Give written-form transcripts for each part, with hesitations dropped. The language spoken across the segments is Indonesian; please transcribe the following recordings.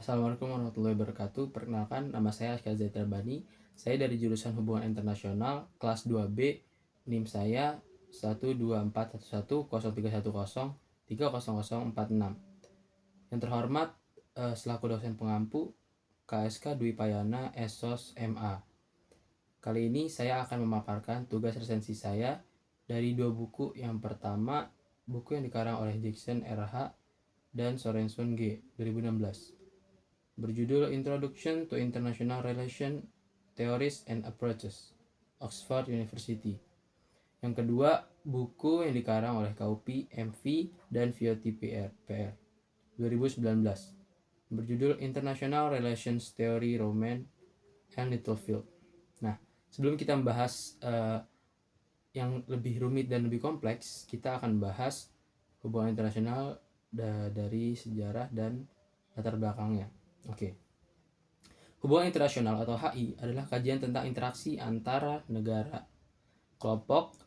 Assalamualaikum warahmatullahi wabarakatuh. Perkenalkan, nama saya Askar Zaitra Bani. Saya dari jurusan Hubungan Internasional, kelas 2B. NIM saya 124110310300046. Yang terhormat, selaku dosen pengampu KSK Dwi Payana Esos MA. Kali ini saya akan memaparkan tugas resensi saya dari dua buku. Yang pertama, buku yang dikarang oleh Jackson RH dan Sorenson G. 2016. Berjudul Introduction to International Relations Theories and Approaches, Oxford University. Yang kedua, buku yang dikarang oleh Kaupi, MV, dan Viotti PR 2019. Berjudul International Relations Theory, Roman and Littlefield. Nah, sebelum kita membahas yang lebih rumit dan lebih kompleks, kita akan bahas hubungan internasional dari sejarah dan latar belakangnya. Oke. Hubungan internasional atau HI adalah kajian tentang interaksi antara negara, kelompok,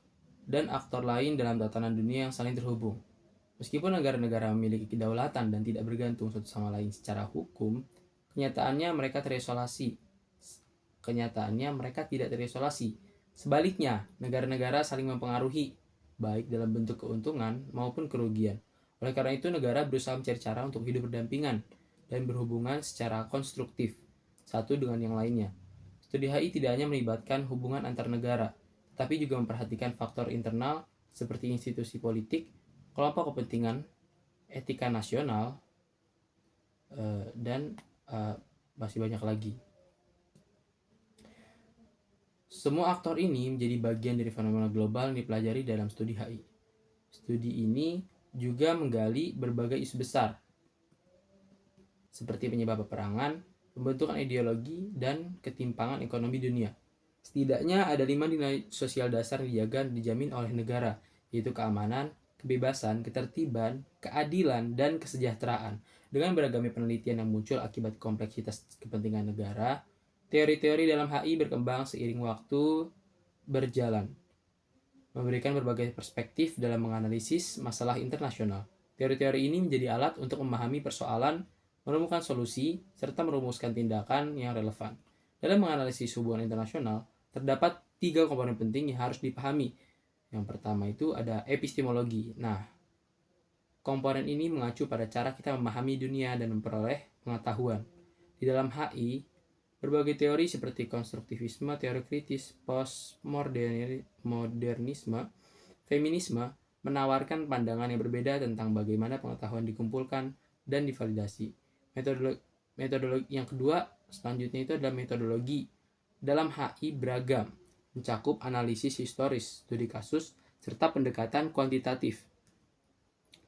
dan aktor lain dalam tatanan dunia yang saling terhubung. Meskipun negara-negara memiliki kedaulatan dan tidak bergantung satu sama lain secara hukum, kenyataannya mereka tidak terisolasi. Sebaliknya, negara-negara saling mempengaruhi, baik dalam bentuk keuntungan maupun kerugian. Oleh karena itu, negara berusaha mencari cara untuk hidup berdampingan dan berhubungan secara konstruktif satu dengan yang lainnya. Studi HI tidak hanya melibatkan hubungan antar negara, tetapi juga memperhatikan faktor internal seperti institusi politik, kelompok kepentingan, etika nasional, dan masih banyak lagi. Semua aktor ini menjadi bagian dari fenomena global yang dipelajari dalam studi HI. Studi ini juga menggali berbagai isu besar, seperti penyebab peperangan, pembentukan ideologi, dan ketimpangan ekonomi dunia. Setidaknya ada 5 nilai sosial dasar yang dijaga dan dijamin oleh negara, yaitu keamanan, kebebasan, ketertiban, keadilan, dan kesejahteraan. Dengan beragamnya penelitian yang muncul akibat kompleksitas kepentingan negara, teori-teori dalam HI berkembang seiring waktu berjalan, memberikan berbagai perspektif dalam menganalisis masalah internasional. Teori-teori ini menjadi alat untuk memahami persoalan, menemukan solusi, serta merumuskan tindakan yang relevan. Dalam menganalisis hubungan internasional, terdapat 3 komponen penting yang harus dipahami. Yang pertama itu ada epistemologi. Nah, komponen ini mengacu pada cara kita memahami dunia dan memperoleh pengetahuan. Di dalam HI, berbagai teori seperti konstruktivisme, teori kritis, postmodernisme, feminisme menawarkan pandangan yang berbeda tentang bagaimana pengetahuan dikumpulkan dan divalidasi. Metodologi yang kedua selanjutnya itu adalah metodologi. Dalam HI beragam, mencakup analisis historis, studi kasus, serta pendekatan kuantitatif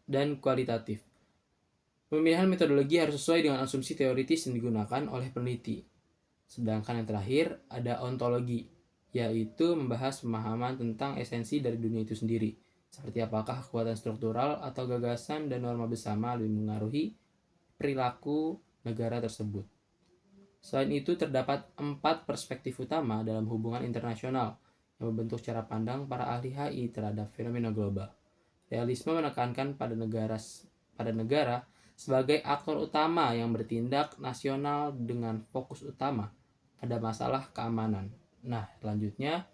dan kualitatif. Pemilihan metodologi harus sesuai dengan asumsi teoritis yang digunakan oleh peneliti. Sedangkan yang terakhir ada ontologi, yaitu membahas pemahaman tentang esensi dari dunia itu sendiri, seperti apakah kekuatan struktural atau gagasan dan norma bersama lebih mengaruhi perilaku negara tersebut. Selain itu, terdapat 4 perspektif utama dalam hubungan internasional yang membentuk cara pandang para ahli HI terhadap fenomena global. Realisme menekankan pada negara sebagai aktor utama yang bertindak nasional dengan fokus utama pada masalah keamanan. Nah, selanjutnya,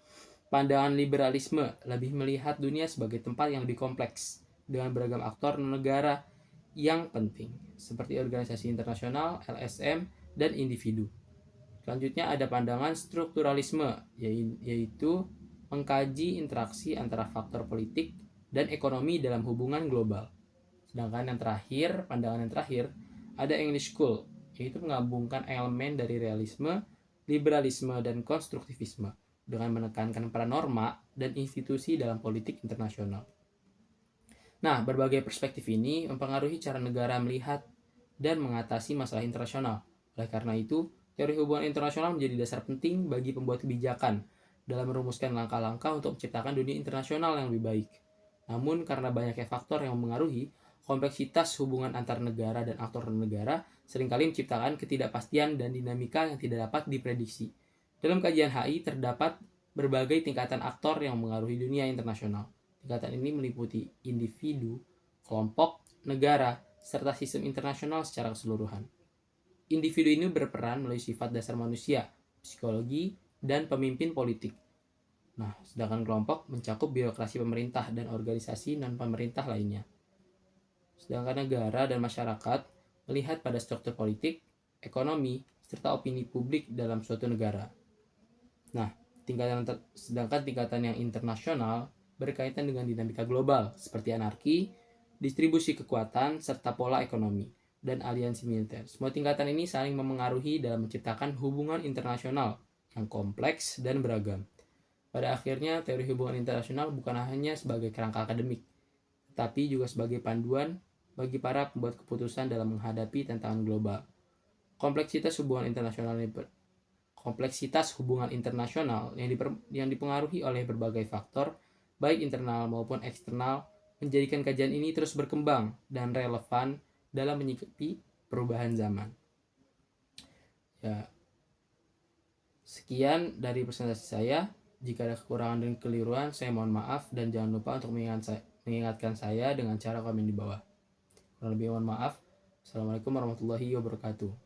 pandangan liberalisme lebih melihat dunia sebagai tempat yang lebih kompleks dengan beragam aktor negara yang penting, seperti organisasi internasional, LSM, dan individu. Selanjutnya ada pandangan strukturalisme, yaitu mengkaji interaksi antara faktor politik dan ekonomi dalam hubungan global. Sedangkan pandangan yang terakhir, ada English School, yaitu menggabungkan elemen dari realisme, liberalisme, dan konstruktivisme dengan menekankan peran norma dan institusi dalam politik internasional. Nah, berbagai perspektif ini mempengaruhi cara negara melihat dan mengatasi masalah internasional. Oleh karena itu, teori hubungan internasional menjadi dasar penting bagi pembuat kebijakan dalam merumuskan langkah-langkah untuk menciptakan dunia internasional yang lebih baik. Namun, karena banyaknya faktor yang mempengaruhi, kompleksitas hubungan antar negara dan aktor negara seringkali menciptakan ketidakpastian dan dinamika yang tidak dapat diprediksi. Dalam kajian HI terdapat berbagai tingkatan aktor yang mempengaruhi dunia internasional. Tingkatan ini meliputi individu, kelompok, negara, serta sistem internasional secara keseluruhan. Individu ini berperan melalui sifat dasar manusia, psikologi, dan pemimpin politik. Nah, sedangkan kelompok mencakup birokrasi pemerintah dan organisasi non-pemerintah lainnya. Sedangkan negara dan masyarakat melihat pada struktur politik, ekonomi, serta opini publik dalam suatu negara. Nah, sedangkan tingkatan yang internasional berkaitan dengan dinamika global seperti anarki, distribusi kekuatan, serta pola ekonomi, dan aliansi militer. Semua tingkatan ini saling memengaruhi dalam menciptakan hubungan internasional yang kompleks dan beragam. Pada akhirnya, teori hubungan internasional bukan hanya sebagai kerangka akademik, tapi juga sebagai panduan bagi para pembuat keputusan dalam menghadapi tantangan global. Kompleksitas hubungan internasional yang dipengaruhi oleh berbagai faktor, baik internal maupun eksternal, menjadikan kajian ini terus berkembang dan relevan dalam menyikapi perubahan zaman. Ya, sekian dari presentasi saya. Jika ada kekurangan dan keliruan, saya mohon maaf dan jangan lupa untuk mengingatkan saya dengan cara komen di bawah. Kurang lebih mohon maaf. Assalamualaikum warahmatullahi wabarakatuh.